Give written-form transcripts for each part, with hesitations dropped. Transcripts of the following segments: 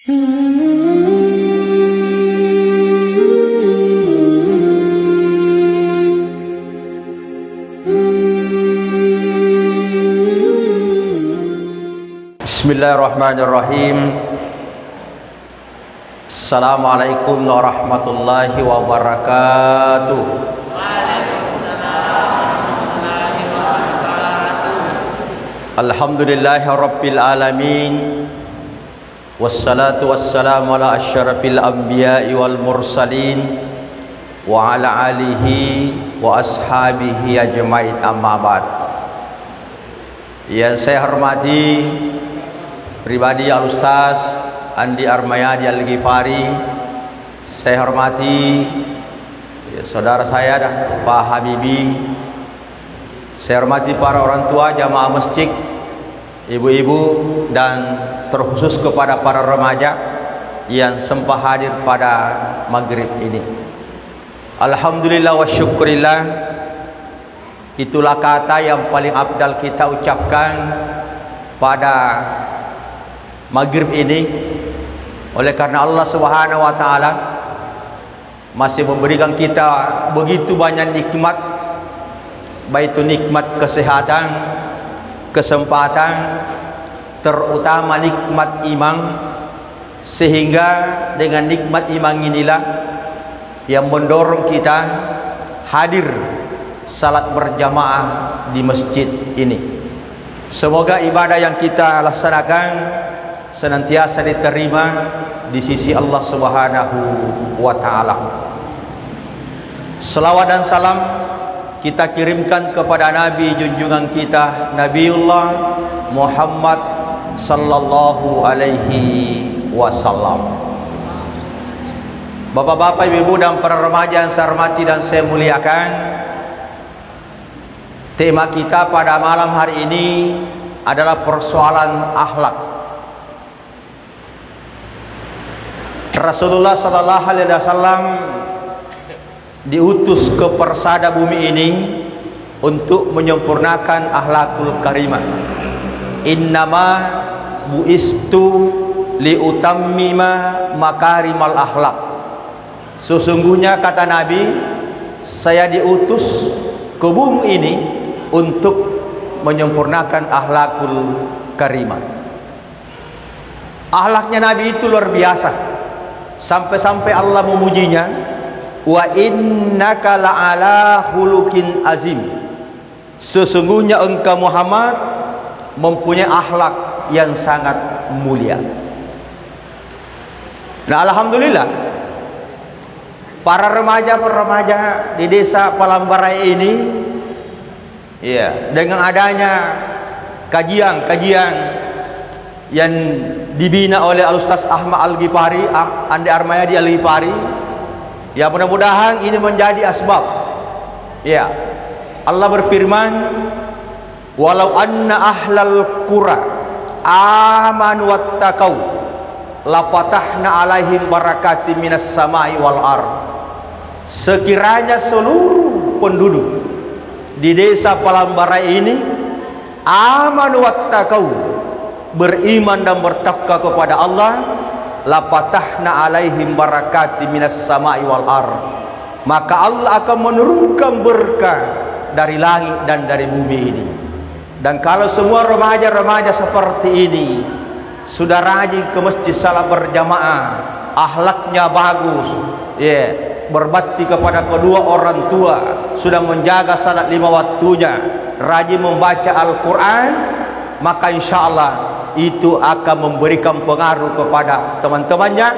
Bismillahirrahmanirrahim. Assalamualaikum warahmatullahi wabarakatuh. Alhamdulillahi rabbil alamin. Wassalatu wassalamu ala asyrafil anbiya'i wal mursalin wa ala alihi wa ashabihi ajmain, amma ba'd. Yang saya hormati pribadi Al-Ustaz Andi Armayadi Al-Ghifari, saya hormati saudara saya Pak Habibi, saya hormati para orang tua jamaah masjid, ibu-ibu, dan terkhusus kepada para remaja yang sempat hadir pada maghrib ini. Alhamdulillah wa syukurillah, itulah kata yang paling afdal kita ucapkan pada maghrib ini, oleh karena Allah Subhanahu wa taala masih memberikan kita begitu banyak nikmat, baik itu nikmat kesehatan, kesempatan, terutama nikmat iman, sehingga dengan nikmat iman inilah yang mendorong kita hadir salat berjamaah di masjid ini. Semoga ibadah yang kita laksanakan senantiasa diterima di sisi Allah Subhanahu wa taala. Selawat dan salam kita kirimkan kepada Nabi junjungan kita, Nabiullah Muhammad sallallahu alaihi wasallam. Bapak-bapak, ibu-ibu, dan para remaja yang saya hormati dan saya muliakan, tema kita pada malam hari ini adalah persoalan akhlak. Rasulullah sallallahu alaihi wasallam diutus ke persada bumi ini untuk menyempurnakan akhlakul karimah. Innama buistu liutammima makarimal akhlak. Sesungguhnya, kata Nabi, saya diutus ke bumi ini untuk menyempurnakan akhlakul karimah. Akhlaknya Nabi itu luar biasa, sampai-sampai Allah memujinya, wa innaka la'ala khuluqin azim. Sesungguhnya engkau Muhammad mempunyai akhlak yang sangat mulia. Nah, alhamdulillah, para remaja di desa Palambarai ini, ya, dengan adanya kajian yang dibina oleh Al-Ustaz Ahmad Al-Ghifari, Andi Armayadi Al-Ghifari, ya, mudah-mudahan ini menjadi asbab. Ya, Allah berfirman, walau anna ahlal qura amanu wattaqau lapatahna alaihim barakatim minas samai wal ard. Sekiranya seluruh penduduk di desa Palambarai ini amanu wattaqau, beriman dan bertakwa kepada Allah, lapatahna alaihim barakati minas samai wal ar, maka Allah akan menurunkan berkah dari langit dan dari bumi ini. Dan kalau semua remaja-remaja seperti ini sudah rajin ke masjid salat berjamaah, akhlaknya bagus, ya, berbakti kepada kedua orang tua, sudah menjaga salat 5 waktunya, rajin membaca Al-Quran, maka insya Allah itu akan memberikan pengaruh kepada teman-temannya.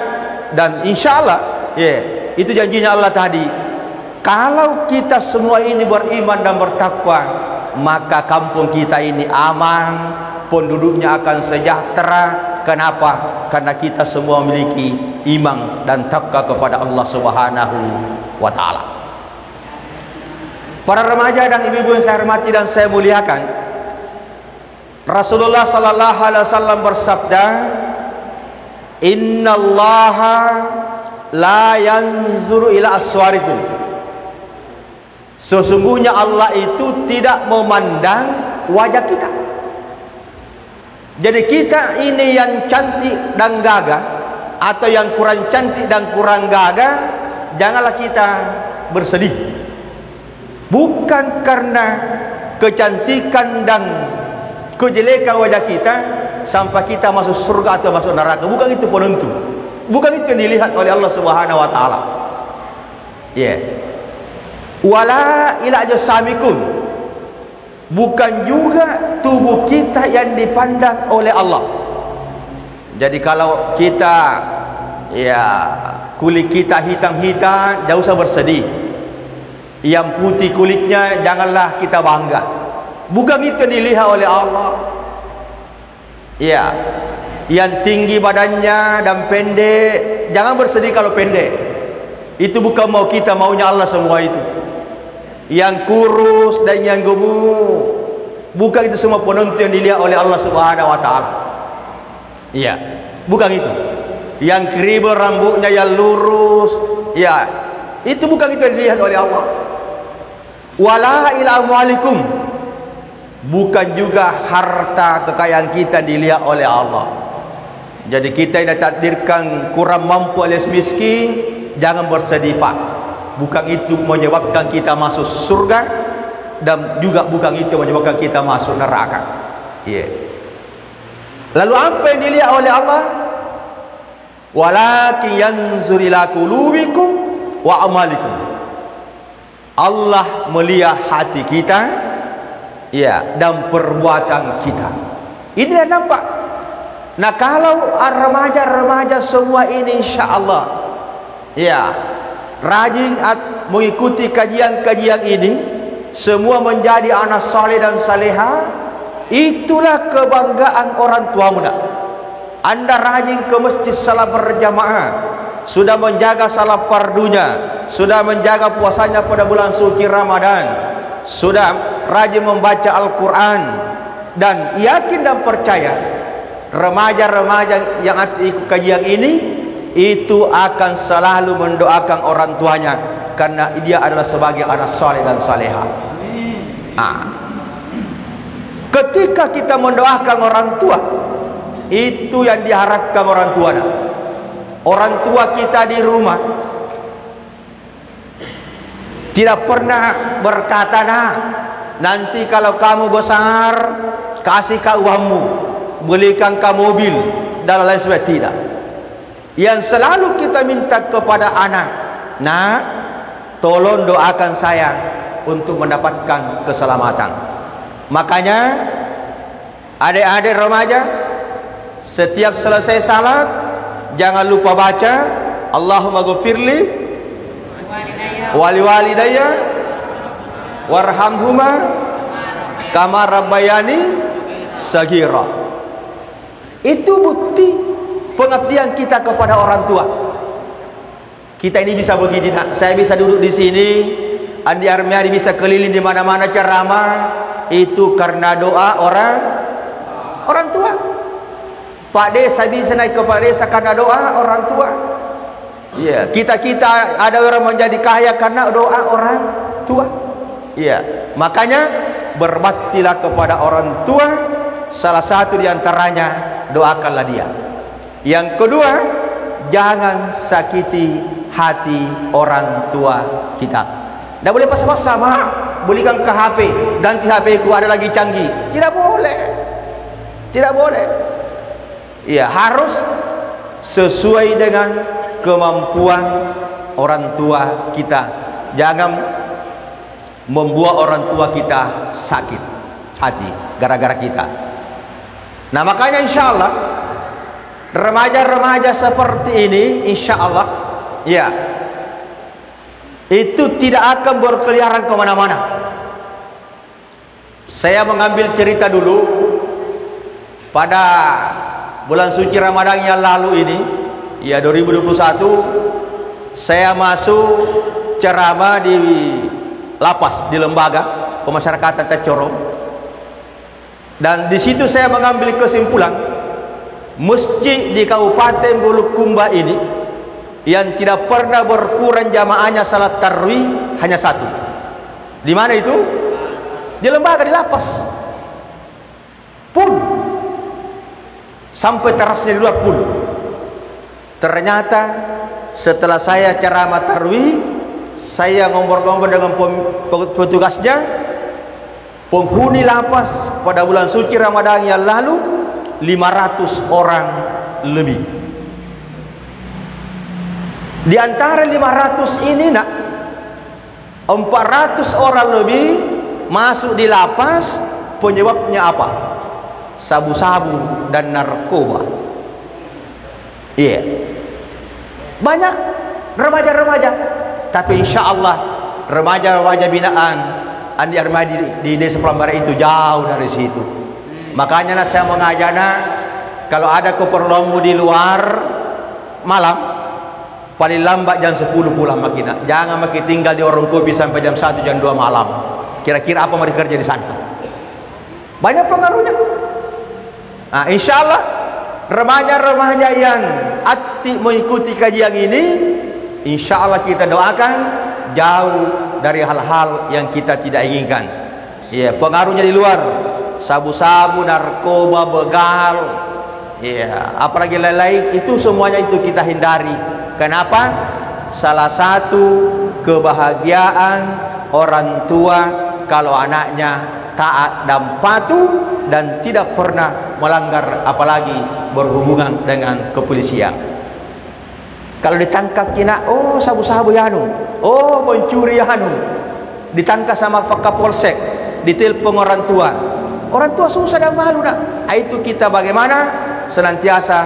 Dan insya Allah, ya, itu janjinya Allah tadi, kalau kita semua ini beriman dan bertakwa, maka kampung kita ini aman, penduduknya akan sejahtera. Kenapa? Karena kita semua memiliki iman dan takwa kepada Allah Subhanahu wa taala. Para remaja dan ibu-ibu yang saya hormati dan saya muliakan, Rasulullah sallallahu alaihi wasallam bersabda, innallaha la yanzuru ila aswarikum. Sesungguhnya Allah itu tidak memandang wajah kita. Jadi kita ini yang cantik dan gagah, atau yang kurang cantik dan kurang gagah, janganlah kita bersedih. Bukan karena kecantikan dan kejelekan wajah kita sampai kita masuk surga atau masuk neraka. Bukan itu penentu. Bukan itu yang dilihat oleh Allah Subhanahu wa taala. Wala ila jasamikum. Bukan juga tubuh kita yang dipandang oleh Allah. Jadi kalau kita kulit kita hitam-hitam, jangan usah bersedih. Yang putih kulitnya janganlah kita bangga. Bukan itu yang dilihat oleh Allah. Yang tinggi badannya dan pendek, jangan bersedih kalau pendek. Itu bukan mau kita, maunya Allah semua itu. Yang kurus dan yang gemuk, bukan itu semua penentu yang dilihat oleh Allah Subhanahu wa taala. Bukan itu. Yang keribu rambutnya, yang lurus, itu bukan itu yang dilihat oleh Allah. Wala ila amwalikum. Bukan juga harta kekayaan kita dilihat oleh Allah. Jadi kita yang ditakdirkan kurang mampu alias miskin, jangan bersedih pak. Bukan itu menyebabkan kita masuk surga, dan juga bukan itu menyebabkan kita masuk neraka. Lalu apa yang dilihat oleh Allah? Walakin yanzur ila qulubikum wa amalikum. Allah melihat hati kita, dan perbuatan kita. Inilah nampak. Nah, kalau remaja-remaja semua ini insya-Allah rajin mengikuti kajian-kajian ini, semua menjadi anak saleh dan salehah, itulah kebanggaan orang tua muda. Anda rajin ke masjid salat berjamaah, sudah menjaga salat fardunya, sudah menjaga puasanya pada bulan suci Ramadan, sudah rajin membaca Al-Quran, dan yakin dan percaya remaja-remaja yang ikut kajian ini itu akan selalu mendoakan orang tuanya, karena dia adalah sebagai anak saleh dan salehah. Ketika kita mendoakan orang tua, itu yang diharapkan orang tua. Orang tua kita di rumah tidak pernah berkata, nanti kalau kamu besar kasih kau uangmu, belikan kau mobil dan lain sebagainya. Tidak. Yang selalu kita minta kepada anak, tolong doakan saya untuk mendapatkan keselamatan. Makanya adik-adik remaja, setiap selesai salat jangan lupa baca Allahumma ghfirli wali walidayya warhamhuma kama rabbayani sagira. Itu bukti pengabdian kita kepada orang tua. Kita ini bisa begini, saya bisa duduk di sini, Andi Armiadi bisa keliling di mana-mana ceramah, itu karena doa orang tua. Pak Desa bisa naik ke Pak Desa karena doa orang tua. Kita ada orang menjadi kaya karena doa orang tua. Makanya berbaktilah kepada orang tua. Salah satu diantaranya, doakanlah dia. Yang kedua, jangan sakiti hati orang tua kita. Tidak boleh paksa-paksa, mak belikan ke HP, ganti HP ku ada lagi canggih. Tidak boleh. Tidak boleh. Harus sesuai dengan kemampuan orang tua kita. Jangan membuat orang tua kita sakit hati gara-gara kita. Nah, makanya insya Allah remaja-remaja seperti ini insya Allah itu tidak akan berkeliaran kemana-mana. Saya mengambil cerita dulu pada bulan suci Ramadan yang lalu ini, 2021, saya masuk ceramah di lapas di lembaga pemasyarakatan Tacorong, dan di situ saya mengambil kesimpulan masjid di Kabupaten Bulukumba ini yang tidak pernah berkurang jamaahnya salat tarawih hanya satu. Di mana itu? Di lembaga, di lapas. Pun sampai terasnya di luar pun Ternyata setelah saya ceramah tarwih, saya ngobrol-ngobrol dengan petugasnya, penghuni lapas pada bulan suci Ramadan yang lalu 500 orang lebih. Di antara 500 ini 400 orang lebih masuk di lapas. Penyebabnya apa? Sabu-sabu dan narkoba. Iya, banyak remaja-remaja. Tapi insya Allah remaja-remaja binaan Andi Armadi di desa Pelambarai itu jauh dari situ. Makanya saya mengajak kalau ada keperluanmu di luar malam, paling lambat jam 10 pulang makin. Jangan makin tinggal di warung kopi sampai jam 1 jam 2 malam. Kira-kira apa mau dikerja di sana? Banyak pengaruhnya. Nah, insya Allah remaja-remaja yang aktif mengikuti kajian ini, insya Allah kita doakan jauh dari hal-hal yang kita tidak inginkan. Ya, pengaruhnya di luar, sabu-sabu, narkoba, begal, ya, apalagi lain-lain, itu semuanya itu kita hindari. Kenapa? Salah satu kebahagiaan orang tua kalau anaknya taat dan patuh dan tidak pernah melanggar, apalagi berhubungan dengan kepolisian. Kalau ditangkap kena, oh sabu-sabu yanu, oh mencuri yanu, ditangkap sama Pak Kapolsek, ditelepon orang tua susah dan malu nak. Itu kita bagaimana senantiasa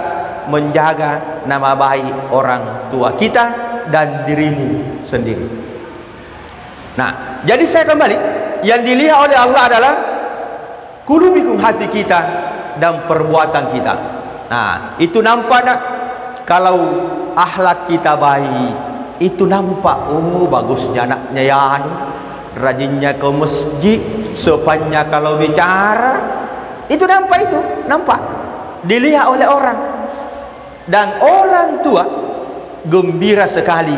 menjaga nama baik orang tua kita dan dirimu sendiri. Nah, jadi saya kembali, yang dilihat oleh Allah adalah kulubikum, hati kita dan perbuatan kita. Nah, itu nampak nak? Kalau akhlak kita baik, itu nampak. Oh, bagusnya anaknya ya, rajinnya ke masjid, sopannya kalau bicara, itu nampak dilihat oleh orang. Dan orang tua gembira sekali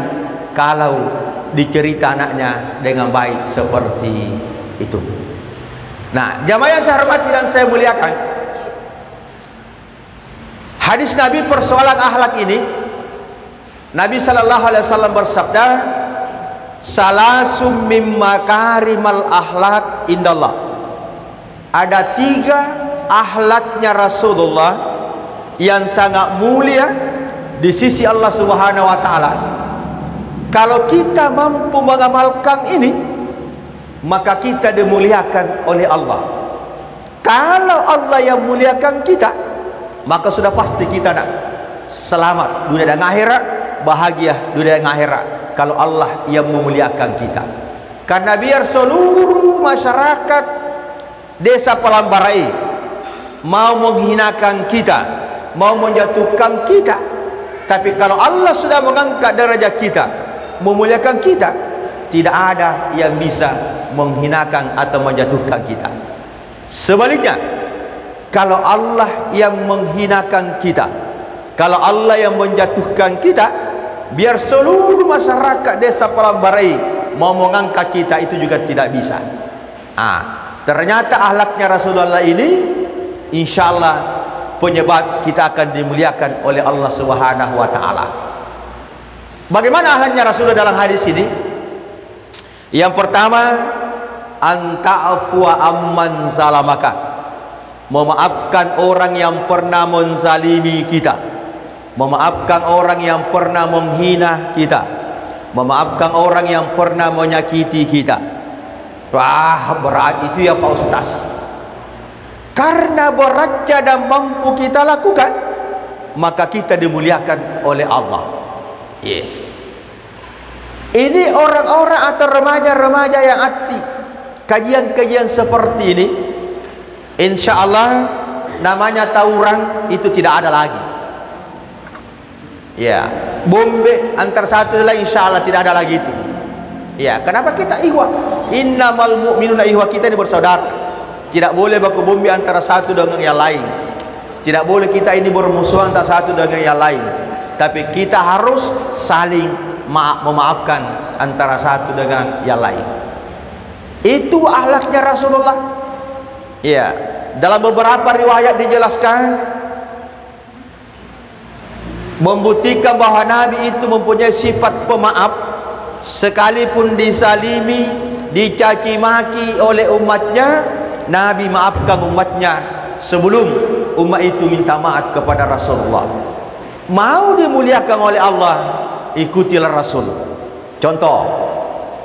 kalau dicerita anaknya dengan baik seperti itu. Nah, jamaah yang saya hormati dan saya muliakan, hadis Nabi persoalan akhlak ini, Nabi sallallahu alaihi wasallam bersabda, salasum mim makarimal akhlak indallah. Ada 3 akhlaknya Rasulullah yang sangat mulia di sisi Allah Subhanahu wa taala. Kalau kita mampu mengamalkan ini, maka kita dimuliakan oleh Allah. Kalau Allah yang muliakan kita, maka sudah pasti kita nak selamat dunia dan akhirat, bahagia dunia dan akhirat. Kalau Allah yang memuliakan kita, karena biar seluruh masyarakat desa Pelambarai mau menghinakan kita, mau menjatuhkan kita, tapi kalau Allah sudah mengangkat derajat kita, memuliakan kita, tidak ada yang bisa menghinakan atau menjatuhkan kita. Sebaliknya, kalau Allah yang menghinakan kita, kalau Allah yang menjatuhkan kita, biar seluruh masyarakat desa Pelambarai mau mengangkat kita, itu juga tidak bisa. Ternyata akhlaknya Rasulullah ini, insya Allah penyebab kita akan dimuliakan oleh Allah Subhanahu wa taala. Bagaimana akhlaknya Rasulullah dalam hadis ini? Yang pertama, anta'afwa amman zalamaka, memaafkan orang yang pernah menzalimi kita, memaafkan orang yang pernah menghina kita, memaafkan orang yang pernah menyakiti kita. Wah, berat itu ya Pak Ustaz. Karena beratnya dan mampu kita lakukan, maka kita dimuliakan oleh Allah. Ini orang-orang atau remaja-remaja yang aktif kajian-kajian seperti ini, insya Allah namanya tawuran itu tidak ada lagi. Ya, bombe antar satu dan lain, insya Allah tidak ada lagi itu. Ya, kenapa kita ihwa? Innamal mu'minuna ihwa, kita ini bersaudara. Tidak boleh baku bombe antara satu dengan yang lain. Tidak boleh kita ini bermusuhan antara satu dengan yang lain. Tapi kita harus saling memaafkan antara satu dengan yang lain. Itu akhlaknya Rasulullah. Ya, dalam beberapa riwayat dijelaskan membuktikan bahwa Nabi itu mempunyai sifat pemaaf, sekalipun disalimi, dicaci maki oleh umatnya, Nabi maafkan umatnya sebelum umat itu minta maaf kepada Rasulullah. Mau dimuliakan oleh Allah, ikutilah Rasul. Contoh,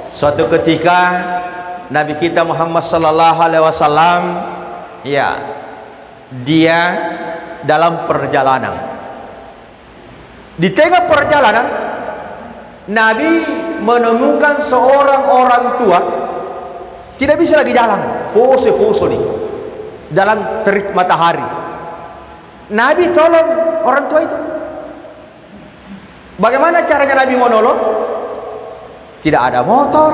suatu ketika Nabi kita Muhammad sallallahu alaihi wasallam, ya, dia dalam perjalanan. Di tengah perjalanan, Nabi menemukan seorang orang tua tidak bisa lagi jalan, poso nih, dalam terik matahari. Nabi tolong orang tua itu. Bagaimana caranya Nabi mau nolong? Tidak ada motor,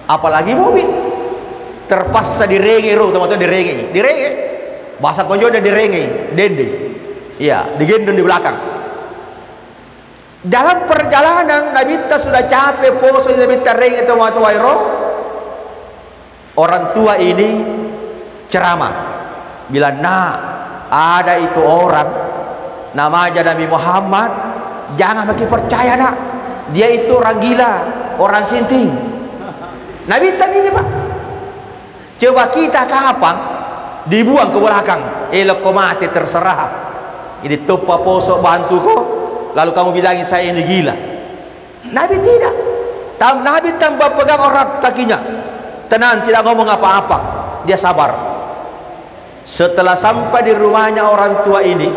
apalagi mobil. Terpaksa direnge, teman-teman, direnge. Bahasa konjo dan direnge, dende. Iya, digendong di belakang. Dalam perjalanan Nabi kita sudah capek, poso, Nabi terenge teman-teman. Orang tua ini ceramah, bilang, nah, ada itu orang namanya Nabi Muhammad, jangan makin percaya nak, dia itu orang gila, orang sinting. Nabi tadi ini pak, coba kita kapan dibuang ke belakang, elok kau mati terserah, ini tupa posok bantu kau, lalu kamu bilangin saya ini gila. Nabi tidak, Nabi tambah pegang erat kakinya, tenang, tidak ngomong apa-apa, dia sabar. Setelah sampai di rumahnya orang tua ini,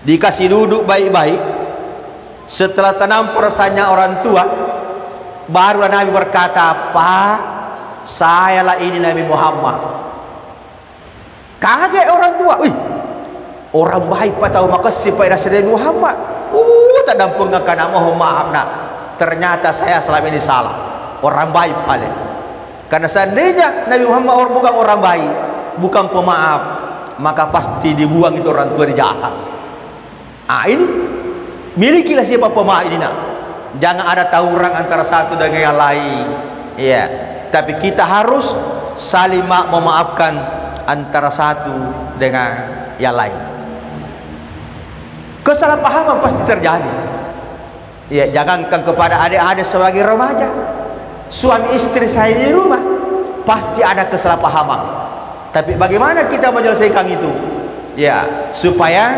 dikasih duduk baik-baik, setelah tenang perasaannya orang tua, baru Nabi berkata, Pak, sayalah ini Nabi Muhammad. Kaget orang tua, wih, orang baik pak tahu makasih pada Nabi Muhammad. Tak ada pengakan, mohon maaf nak, ternyata saya selama ini salah, orang baik paling. Karena seandainya Nabi Muhammad bukan orang baik, bukan pemaaf, maka pasti dibuang itu orang tua di jahat. Ini milikilah siapa pemaaf ini nak. Jangan ada tawuran antara satu dengan yang lain. Iya, tapi kita harus saling memaafkan antara satu dengan yang lain. Kesalahpahaman pasti terjadi. Ya, jangankan kepada adik-adik sebagai remaja, suami istri saya di rumah pasti ada kesalahpahaman. Tapi bagaimana kita menyelesaikan itu? Ya, supaya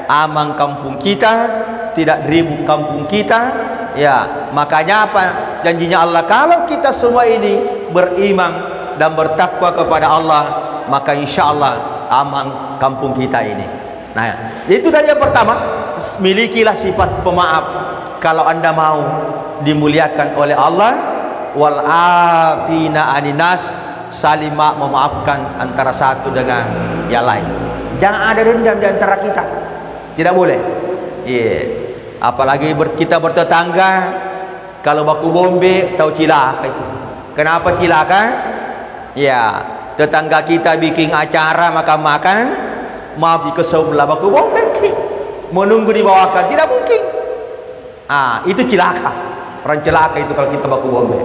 aman kampung kita, tidak ribut kampung kita. Ya, makanya apa janjinya Allah, kalau kita semua ini beriman dan bertakwa kepada Allah, maka insya Allah aman kampung kita ini. Nah, itu dari yang pertama, milikilah sifat pemaaf kalau anda mau dimuliakan oleh Allah. Wal afina aninas, saling memaafkan antara satu dengan yang lain. Jangan ada dendam di antara kita, tidak boleh. Apalagi kita bertetangga, kalau baku bombe tahu cilaka itu. Kenapa cilaka? Ya, tetangga kita bikin acara makan-makan, maaf di sebelah baku bombe, menunggu dibawakan, tidak mungkin. Itu cilaka. Orang celaka itu kalau kita baku bombe.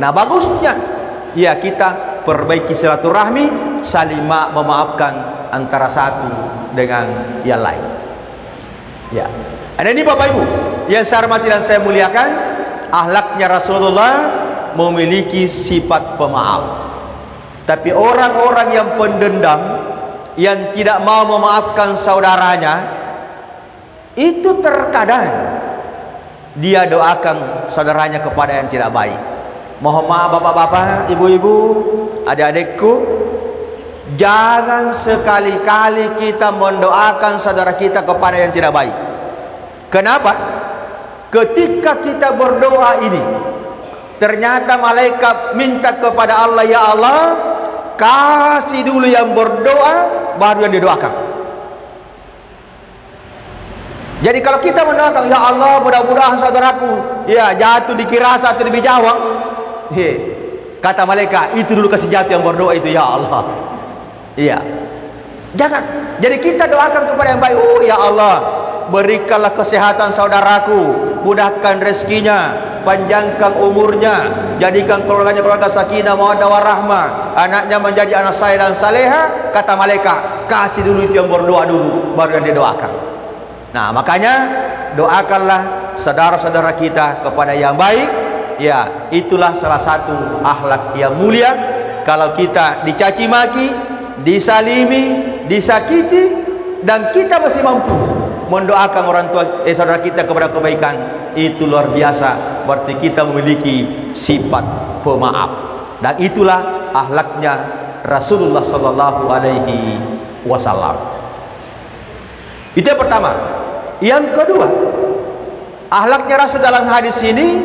Nah, bagusnya ya kita perbaiki silaturahmi, saling memaafkan antara satu dengan yang lain. Ya. Ada ini Bapak Ibu yang saya hormati dan saya muliakan, akhlaknya Rasulullah memiliki sifat pemaaf. Tapi orang-orang yang pendendam, yang tidak mau memaafkan saudaranya, itu terkadang dia doakan saudaranya kepada yang tidak baik. Mohon maaf bapak-bapak, ibu-ibu, adik-adikku, jangan sekali-kali kita mendoakan saudara kita kepada yang tidak baik. Kenapa? Ketika kita berdoa ini, ternyata malaikat minta kepada Allah, ya Allah, kasih dulu yang berdoa, baru yang didoakan. Jadi kalau kita mendoakan, ya Allah, mudah-mudahan saudaraku ya jatuh di Kirasa atau di Bijawang, kata malaikat, itu dulu kasih jatuh yang berdoa itu, ya Allah. Iya. Jangan. Jadi kita doakan kepada yang baik. Ya Allah, berikanlah kesehatan saudaraku, mudahkan rezekinya, panjangkan umurnya, jadikan keluarganya keluarga sakinah mawaddah warahmah, anaknya menjadi anak saleh dan saleha. Kata malaikat, kasih dulu itu yang berdoa dulu, baru yang didoakan. Nah, makanya doakanlah saudara-saudara kita kepada yang baik. Ya, itulah salah satu akhlak yang mulia. Kalau kita dicaci maki, disalimi, disakiti, dan kita masih mampu mendoakan orang tua saudara kita kepada kebaikan, itu luar biasa. Berarti kita memiliki sifat pemaaf, dan itulah akhlaknya Rasulullah sallallahu alaihi wasallam. Itu yang pertama. Yang kedua, akhlaknya Rasul dalam hadis ini,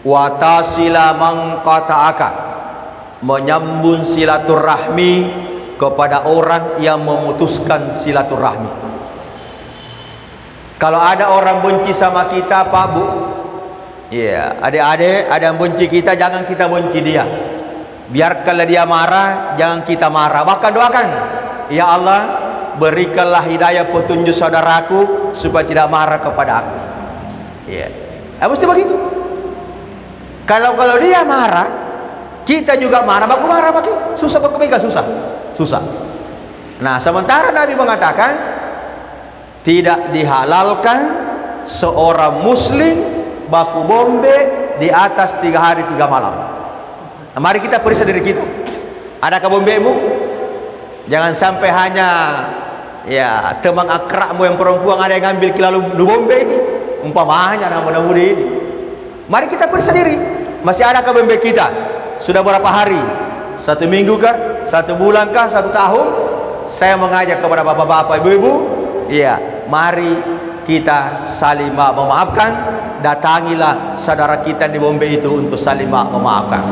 watasila mangqata'aka, menyambung silaturahmi kepada orang yang memutuskan silaturahmi. Kalau ada orang benci sama kita, Pak Bu, ya, adik-adik, ada yang benci kita, jangan kita benci dia. Biarkanlah dia marah, jangan kita marah. Bahkan doakan, ya Allah, berikanlah hidayah petunjuk saudaraku supaya tidak marah kepada aku. Ya, mesti begitu. Kalau dia marah, kita juga marah. Baku marah, baku susah berkebaikan, susah. Nah, sementara Nabi mengatakan tidak dihalalkan seorang muslim baku bombe di atas 3 hari 3 malam. Nah, mari kita periksa diri kita. Adakah bombemu? Jangan sampai hanya ya teman akrabmu yang perempuan ada yang ngambil lalu bombe ini. Umpamanya nama-nama ini. Mari kita periksa diri. Masih adakah bombe kita? Sudah berapa hari? 1 minggu kah? 1 bulan kah? 1 tahun? Saya mengajak kepada bapak-bapak, ibu-ibu, ya, mari kita saling memaafkan. Datangilah saudara kita di bombe itu untuk saling memaafkan.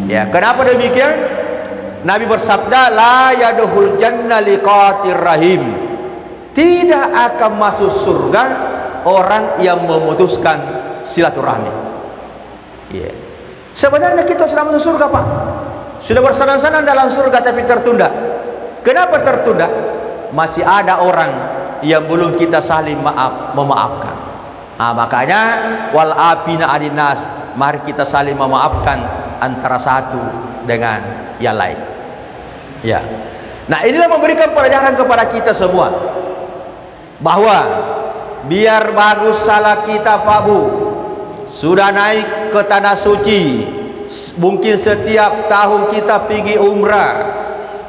Ya, kenapa demikian? Nabi bersabda, la yadkhul jannah liqatir rahim. Tidak akan masuk surga orang yang memutuskan silaturahmi. Ya. Sebenarnya kita sudah masuk surga, Pak. Sudah bersenang-senang dalam surga, tapi tertunda. Kenapa tertunda? Masih ada orang yang belum kita saling memaafkan. Makanya wal afina adinas, mari kita saling memaafkan antara satu dengan yang lain. Ya. Nah, inilah memberikan pelajaran kepada kita semua bahwa biar bagus salah kita, Pak Bu, sudah naik ke tanah suci, mungkin setiap tahun kita pergi umrah,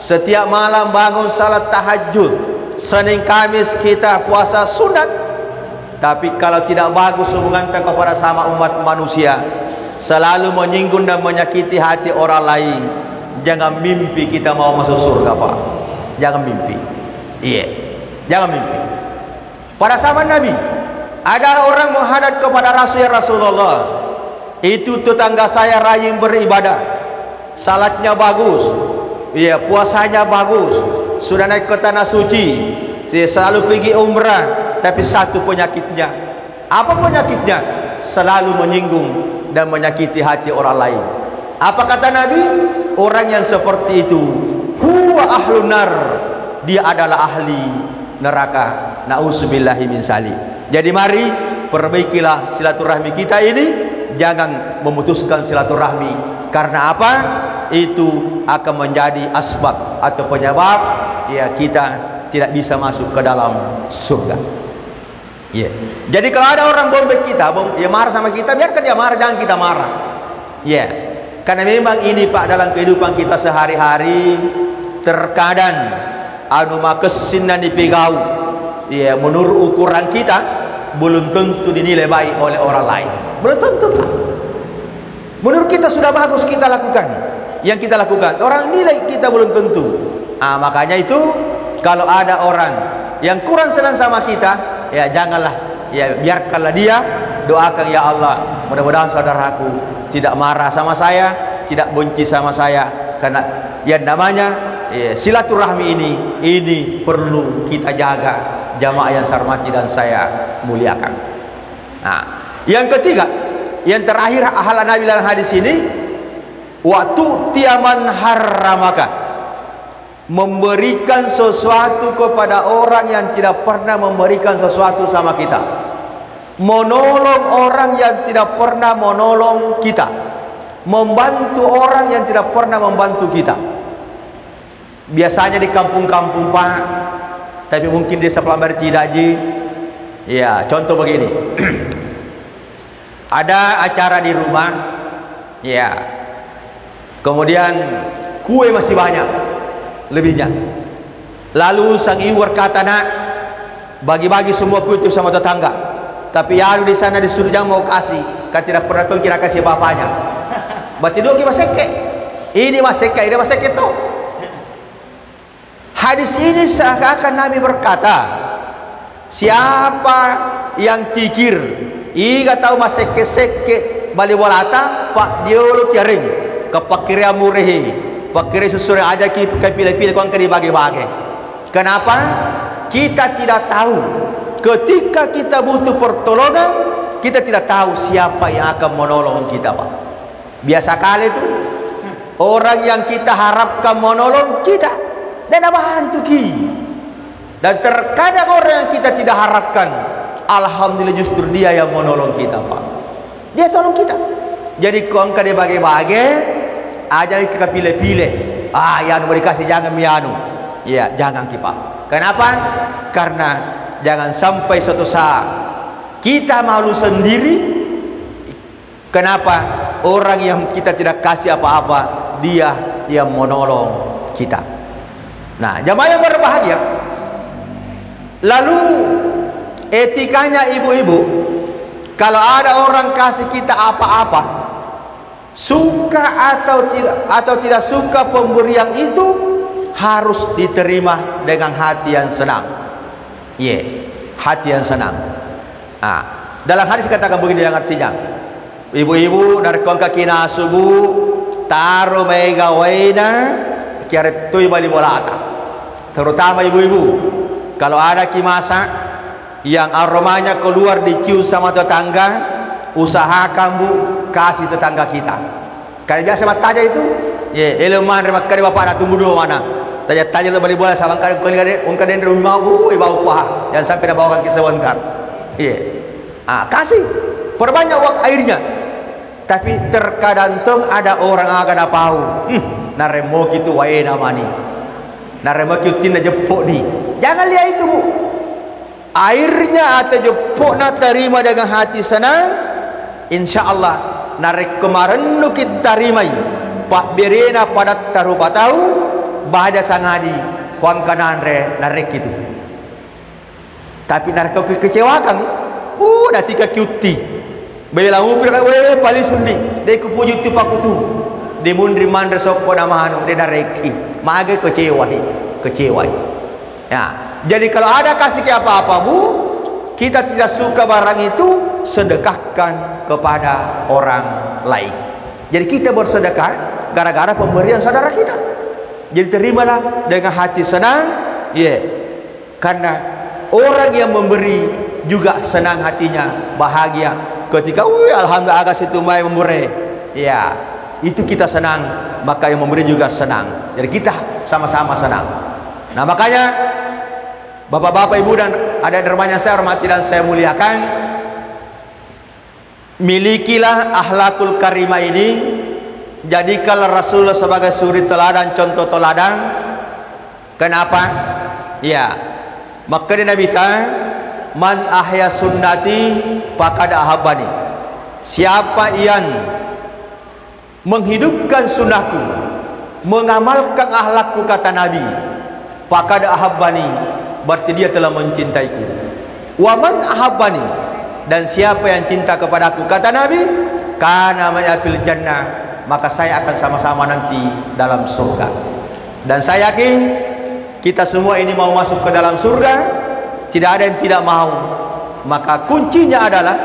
setiap malam bangun salat tahajud, Senin Kamis kita puasa sunat, tapi kalau tidak bagus hubungan kita kepada sama umat manusia, selalu menyinggung dan menyakiti hati orang lain, jangan mimpi kita mau masuk surga, Pak. Jangan mimpi. Iya, jangan mimpi. Pada zaman Nabi, ada orang menghadap kepada Rasulullah, itu tetangga saya rajin beribadah, salatnya bagus, iya, puasanya bagus, sudah naik ke tanah suci, dia selalu pergi umrah, tapi satu penyakitnya. Apa penyakitnya? Selalu menyinggung dan menyakiti hati orang lain. Apa kata Nabi? Orang yang seperti itu, huwa ahlun nar, dia adalah ahli neraka. Na'udzubillahi min zalik. Jadi mari perbaikilah silaturahmi kita ini, jangan memutuskan silaturahmi. Karena apa? Itu akan menjadi asbab atau penyebab ya kita tidak bisa masuk ke dalam surga. Ya. Jadi kalau ada orang bombe kita, ya marah sama kita, biarkan dia marah, jangan kita marah. Ya. Karena memang ini, Pak, dalam kehidupan kita sehari-hari terkadang anu makesinan dipegau. Ya, menurut ukuran kita belum tentu dinilai baik oleh orang lain. Belum tentu, Pak. Menurut kita sudah bagus kita lakukan. Yang kita lakukan, orang nilai kita belum tentu. Makanya itu kalau ada orang yang kurang senang sama kita, ya janganlah, ya biarkanlah dia, doakan, ya Allah, mudah-mudahan saudaraku tidak marah sama saya, tidak benci sama saya. Karena yang namanya silaturahmi ini perlu kita jaga, jamaah yang saya hormati dan saya muliakan. Nah, yang ketiga, yang terakhir ahal Nabi dalam hadis ini, waktu tiaman haramaka, memberikan sesuatu kepada orang yang tidak pernah memberikan sesuatu sama kita, menolong orang yang tidak pernah menolong kita, membantu orang yang tidak pernah membantu kita. Biasanya di kampung-kampung, Pak, tapi mungkin desa Pelambari tidak, Ya, contoh begini. Ada acara di rumah, ya. Kemudian kue masih banyak, lebihnya. Lalu sang ibu berkata, nak, bagi-bagi semua kue itu sama tetangga. Tapi ya di sana disuruh jangan mau kasih, kan tidak pernah kau kira kasih bapaknya. Berarti dua kita seke. Ini maseke, ini maseke tu. Hadis ini seakan-akan Nabi berkata, siapa yang tikir iga tahu maseke-seke bali walata pak diolo kiring kepakiria murehi pakiri susure aja ki pilih-pilih kau akan dibagi-bagi. Kenapa? Kita tidak tahu ketika kita butuh pertolongan, kita tidak tahu siapa yang akan menolong kita, Pak. Biasa kali itu orang yang kita harapkan menolong kita dan bantu kita. Dan terkadang orang yang kita tidak harapkan, alhamdulillah justru dia yang menolong kita, Pak. Dia tolong kita. Jadi kau angkat dia bagi-bagi, aja kita pilih-pilih. Yang mau dikasih jangan mianu. Ya, jangan kita. Kenapa? Karena jangan sampai suatu saat kita malu sendiri. Kenapa? Orang yang kita tidak kasih apa-apa, dia yang menolong kita. Nah, jamaah yang berbahagia. Lalu etikanya ibu-ibu, kalau ada orang kasih kita apa-apa, suka atau tidak suka pemberian itu harus diterima dengan hati yang senang. Hati yang senang. Nah, dalam hadis katakan begini yang artinya, ibu-ibu dari kongka kina subuh taruh mega waina kira tu bali bolata. Terutama ibu-ibu, kalau ada kimasa yang aromanya keluar dicium sama tetangga, usahakan bu kasih tetangga kita. Kalau biasa mataja itu, eleman remak kali bapak nak tunggu dulu mana. Tanya-tanya lu balik bola sama kali ungkap den rumah bu, ibu upah yang sampai nak bawakan kisah sebentar. Kasih perbanyak waktu airnya. Tapi terkadang ada orang akan apau, naremo gitu wae namani. Narema kiutin aja jepuk di. Jangan lihat itu bu. Airnya atau jepuk nak terima dengan hati senang, insya-Allah narek kemarin nu kita tarimai. Pak berena pada tarupa tahu bahaja sangadi kuang kanan re narek itu. Tapi narek kekecewakan. Nanti ka kiuti. Bela upir ka we paling sundi. Dei ku puju tu pakutu. Di mundri mandre sokko namanu de nareki. Mage kecewa. Ya, jadi kalau ada kasih ke apa-apa bu, kita tidak suka barang itu, sedekahkan kepada orang lain. Jadi kita bersedekah gara-gara pemberian saudara kita. Jadi terimalah dengan hati senang, karena orang yang memberi juga senang hatinya, bahagia. Ketika, alhamdulillah agak situ mai memberi, itu kita senang, maka yang memberi juga senang. Jadi kita sama-sama senang. Nah makanya bapak-bapak, ibu dan adik dermanya saya hormati dan saya muliakan, milikilah akhlakul karimah ini. Jadikanlah Rasulullah sebagai suri teladan, contoh teladan. Kenapa? Maka Nabi kata, man ahya sunnati faqad ahabbani. Siapa yang menghidupkan sunnahku, mengamalkan akhlakku, kata Nabi, faqad ahabbani, berarti dia telah mencintaiku. Wa man ahabbani, dan siapa yang cinta kepadaku, kata Nabi, kana ma'ya fil jannah, maka saya akan sama-sama nanti dalam surga. Dan saya yakin kita semua ini mau masuk ke dalam surga, tidak ada yang tidak mau. Maka kuncinya adalah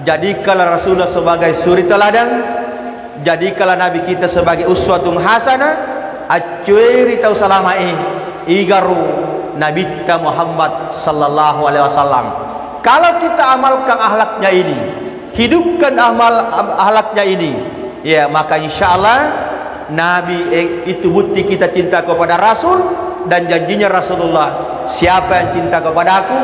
jadikanlah Rasulullah sebagai suri teladan, jadikanlah Nabi kita sebagai uswatun hasanah, acuiri tau salamai igaru Nabi kita Muhammad sallallahu alaihi wasallam. Kalau kita amalkan akhlaknya ini, hidupkan akhlaknya ini, maka insyaallah Nabi itu bukti kita cinta kepada Rasul. Dan janjinya Rasulullah, siapa yang cinta kepada aku,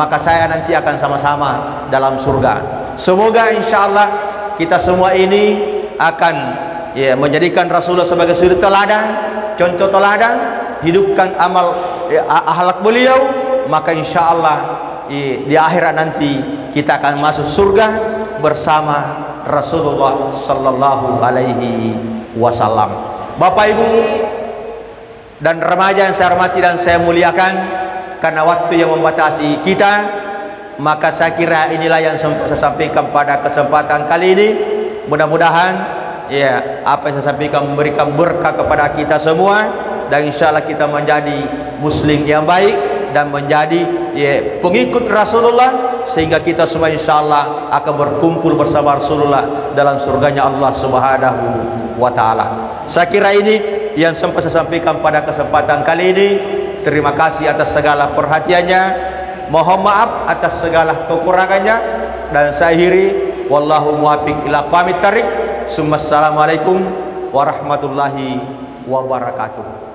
maka saya nanti akan sama-sama dalam surga. Semoga insyaallah kita semua ini akan menjadikan Rasulullah sebagai suri teladan, contoh teladan, hidupkan amal akhlak beliau, maka insyaallah di akhirat nanti kita akan masuk surga bersama Rasulullah sallallahu alaihi wasallam. Bapak Ibu dan remaja yang saya hormati dan saya muliakan, karena waktu yang membatasi kita, maka saya kira inilah yang saya sampaikan pada kesempatan kali ini. Mudah-mudahan ya apa yang saya sampaikan memberikan berkah kepada kita semua, dan insyaallah kita menjadi muslim yang baik dan menjadi pengikut Rasulullah, sehingga kita semua insyaallah akan berkumpul bersama Rasulullah dalam surganya Allah Subhanahu wa taala. Saya kira ini yang sempat saya sampaikan pada kesempatan kali ini. Terima kasih atas segala perhatiannya. Mohon maaf atas segala kekurangannya, dan saya akhiri wallahu muwaffiq ila aqwamit thariq. Assalamualaikum warahmatullahi wabarakatuh.